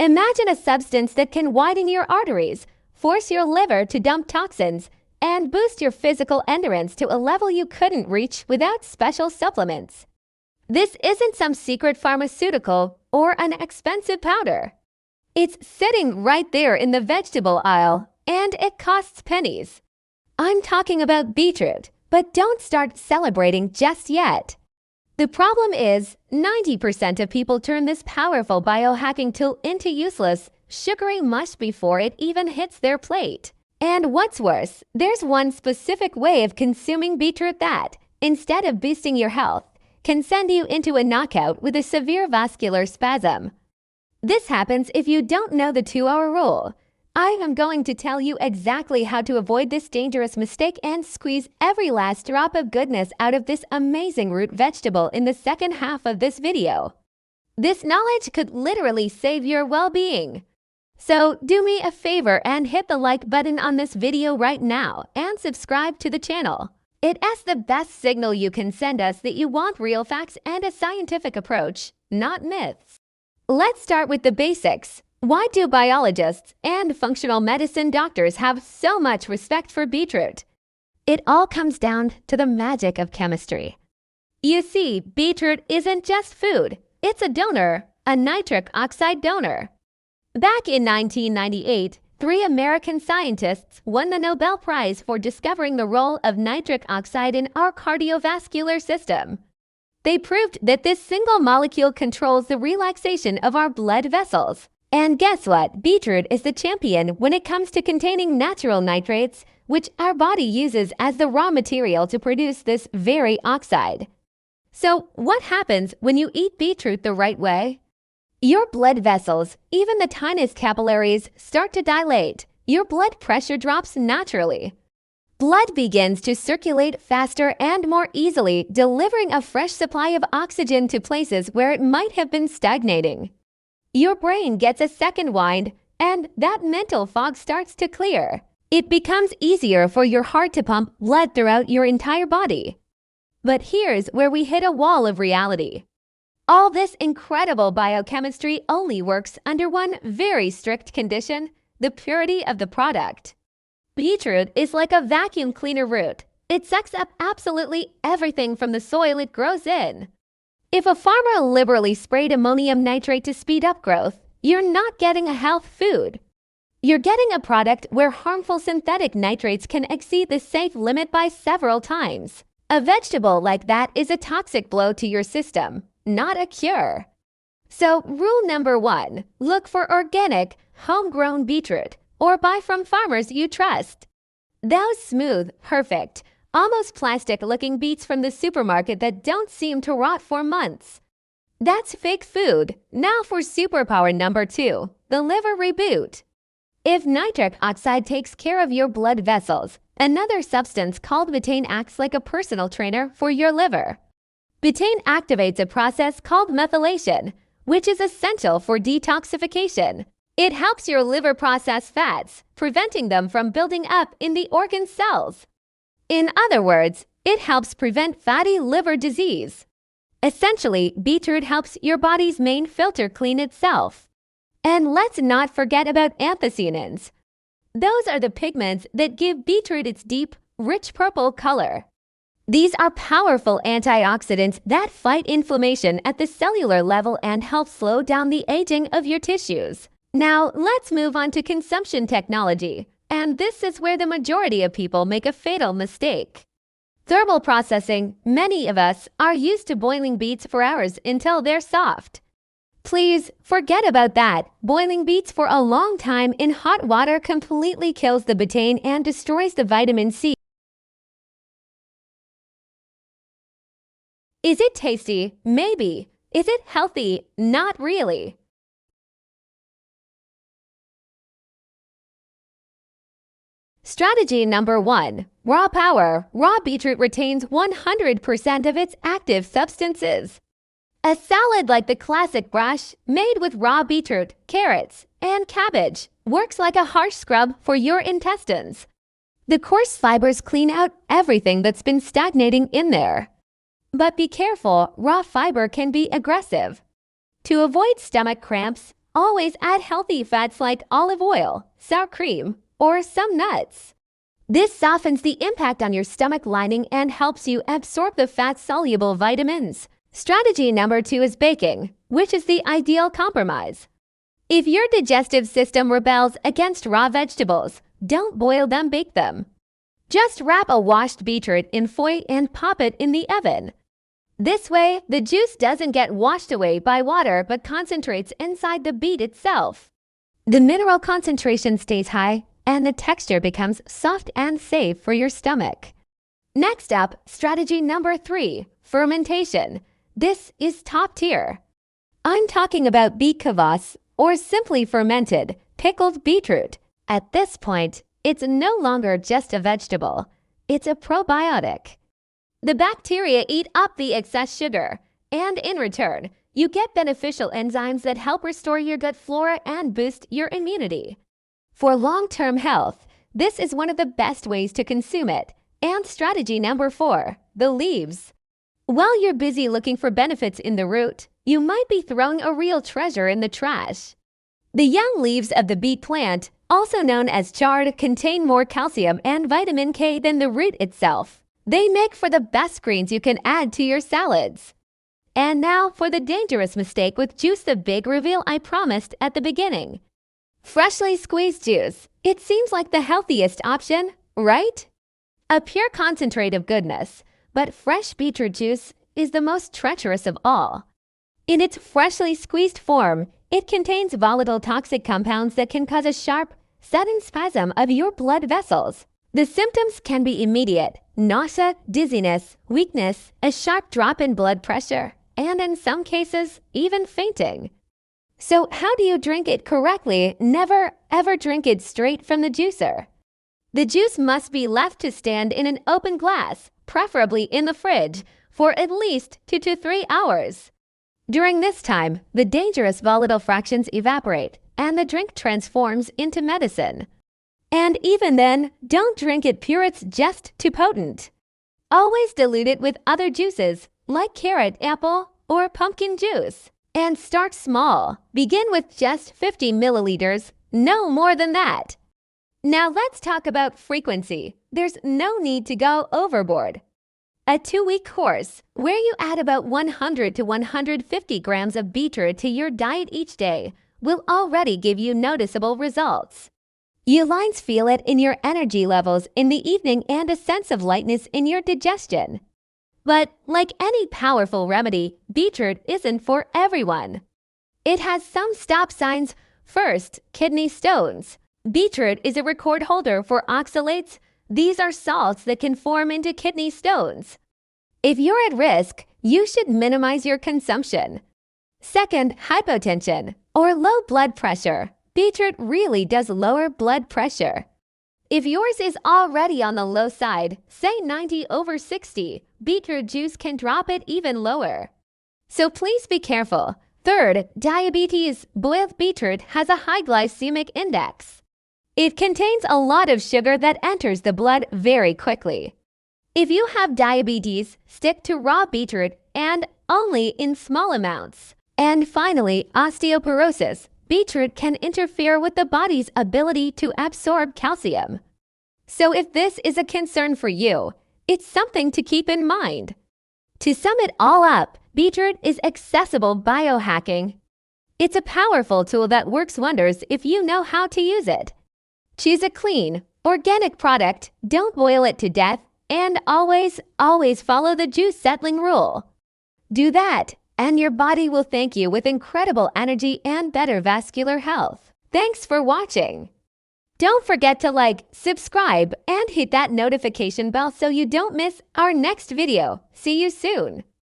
Imagine a substance that can widen your arteries, force your liver to dump toxins, and boost your physical endurance to a level you couldn't reach without special supplements. This isn't some secret pharmaceutical or an expensive powder. It's sitting right there in the vegetable aisle, and it costs pennies. I'm talking about beetroot, but don't start celebrating just yet. The problem is, 90% of people turn this powerful biohacking tool into useless, sugary mush before it even hits their plate. And what's worse, there's one specific way of consuming beetroot that, instead of boosting your health, can send you into a knockout with a severe vascular spasm. This happens if you don't know the 2-hour rule. I am going to tell you exactly how to avoid this dangerous mistake and squeeze every last drop of goodness out of this amazing root vegetable in the second half of this video. This knowledge could literally save your well-being. So do me a favor and hit the like button on this video right now and subscribe to the channel. It's the best signal you can send us that you want real facts and a scientific approach, not myths. Let's start with the basics. Why do biologists and functional medicine doctors have so much respect for beetroot? It all comes down to the magic of chemistry. You see, beetroot isn't just food. It's a donor, a nitric oxide donor. Back in 1998, 3 American scientists won the Nobel Prize for discovering the role of nitric oxide in our cardiovascular system. They proved that this single molecule controls the relaxation of our blood vessels. And guess what? Beetroot is the champion when it comes to containing natural nitrates, which our body uses as the raw material to produce this very oxide. So, what happens when you eat beetroot the right way? Your blood vessels, even the tiniest capillaries, start to dilate. Your blood pressure drops naturally. Blood begins to circulate faster and more easily, delivering a fresh supply of oxygen to places where it might have been stagnating. Your brain gets a second wind, and that mental fog starts to clear. It becomes easier for your heart to pump blood throughout your entire body. But here's where we hit a wall of reality. All this incredible biochemistry only works under one very strict condition: the purity of the product. Beetroot is like a vacuum cleaner root. It sucks up absolutely everything from the soil it grows in. If a farmer liberally sprayed ammonium nitrate to speed up growth, you're not getting a health food. You're getting a product where harmful synthetic nitrates can exceed the safe limit by several times. A vegetable like that is a toxic blow to your system, not a cure. So, rule number 1, look for organic, homegrown beetroot, or buy from farmers you trust. Those smooth, perfect, almost plastic-looking beets from the supermarket that don't seem to rot for months. That's fake food. Now for superpower number 2, the liver reboot. If nitric oxide takes care of your blood vessels, another substance called betaine acts like a personal trainer for your liver. Betaine activates a process called methylation, which is essential for detoxification. It helps your liver process fats, preventing them from building up in the organ cells. In other words, it helps prevent fatty liver disease. Essentially, beetroot helps your body's main filter clean itself. And let's not forget about anthocyanins. Those are the pigments that give beetroot its deep, rich purple color. These are powerful antioxidants that fight inflammation at the cellular level and help slow down the aging of your tissues. Now, let's move on to consumption technology. And this is where the majority of people make a fatal mistake. Thermal processing. Many of us are used to boiling beets for hours until they're soft. Please forget about that. Boiling beets for a long time in hot water completely kills the betaine and destroys the vitamin C. Is it tasty? Maybe. Is it healthy? Not really. Strategy number 1. Raw power. Raw beetroot retains 100% of its active substances. A salad like the classic brush, made with raw beetroot, carrots, and cabbage, works like a harsh scrub for your intestines. The coarse fibers clean out everything that's been stagnating in there. But be careful, raw fiber can be aggressive. To avoid stomach cramps, always add healthy fats like olive oil, sour cream, or some nuts. This softens the impact on your stomach lining and helps you absorb the fat-soluble vitamins. Strategy number 2 is baking, which is the ideal compromise. If your digestive system rebels against raw vegetables, don't boil them, bake them. Just wrap a washed beetroot in foil and pop it in the oven. This way, the juice doesn't get washed away by water but concentrates inside the beet itself. The mineral concentration stays high, and the texture becomes soft and safe for your stomach. Next up, strategy number 3, fermentation. This is top tier. I'm talking about beet kvass, or simply fermented, pickled beetroot. At this point, it's no longer just a vegetable. It's a probiotic. The bacteria eat up the excess sugar, and in return, you get beneficial enzymes that help restore your gut flora and boost your immunity. For long-term health, this is one of the best ways to consume it. And strategy number 4, the leaves. While you're busy looking for benefits in the root, you might be throwing a real treasure in the trash. The young leaves of the beet plant, also known as chard, contain more calcium and vitamin K than the root itself. They make for the best greens you can add to your salads. And now for the dangerous mistake with juice, the big reveal I promised at the beginning. Freshly squeezed juice. It seems like the healthiest option, right? A pure concentrate of goodness, but fresh beetroot juice is the most treacherous of all. In its freshly squeezed form, it contains volatile toxic compounds that can cause a sharp, sudden spasm of your blood vessels. The symptoms can be immediate: nausea, dizziness, weakness, a sharp drop in blood pressure, and in some cases, even fainting. So how do you drink it correctly? Never, ever drink it straight from the juicer. The juice must be left to stand in an open glass, preferably in the fridge, for at least 2 to 3 hours. During this time, the dangerous volatile fractions evaporate, and the drink transforms into medicine. And even then, don't drink it pure, it's just too potent. Always dilute it with other juices, like carrot, apple, or pumpkin juice. And start small. Begin with just 50 milliliters, no more than that. Now let's talk about frequency. There's no need to go overboard. A 2-week course, where you add about 100 to 150 grams of beetroot to your diet each day, will already give you noticeable results. You'll feel it in your energy levels in the evening and a sense of lightness in your digestion. But like any powerful remedy, beetroot isn't for everyone. It has some stop signs. First, kidney stones. Beetroot is a record holder for oxalates. These are salts that can form into kidney stones. If you're at risk, you should minimize your consumption. Second, hypotension or low blood pressure. Beetroot really does lower blood pressure. If yours is already on the low side, say 90/60, beetroot juice can drop it even lower. So please be careful. Third, diabetes. Boiled beetroot has a high glycemic index. It contains a lot of sugar that enters the blood very quickly. If you have diabetes, stick to raw beetroot and only in small amounts. And finally, osteoporosis. Beetroot can interfere with the body's ability to absorb calcium. So if this is a concern for you, it's something to keep in mind. To sum it all up, beetroot is accessible biohacking. It's a powerful tool that works wonders if you know how to use it. Choose a clean, organic product, don't boil it to death, and always follow the juice settling rule. Do that, and your body will thank you with incredible energy and better vascular health. Thanks for watching. Don't forget to like, subscribe, and hit that notification bell so you don't miss our next video. See you soon.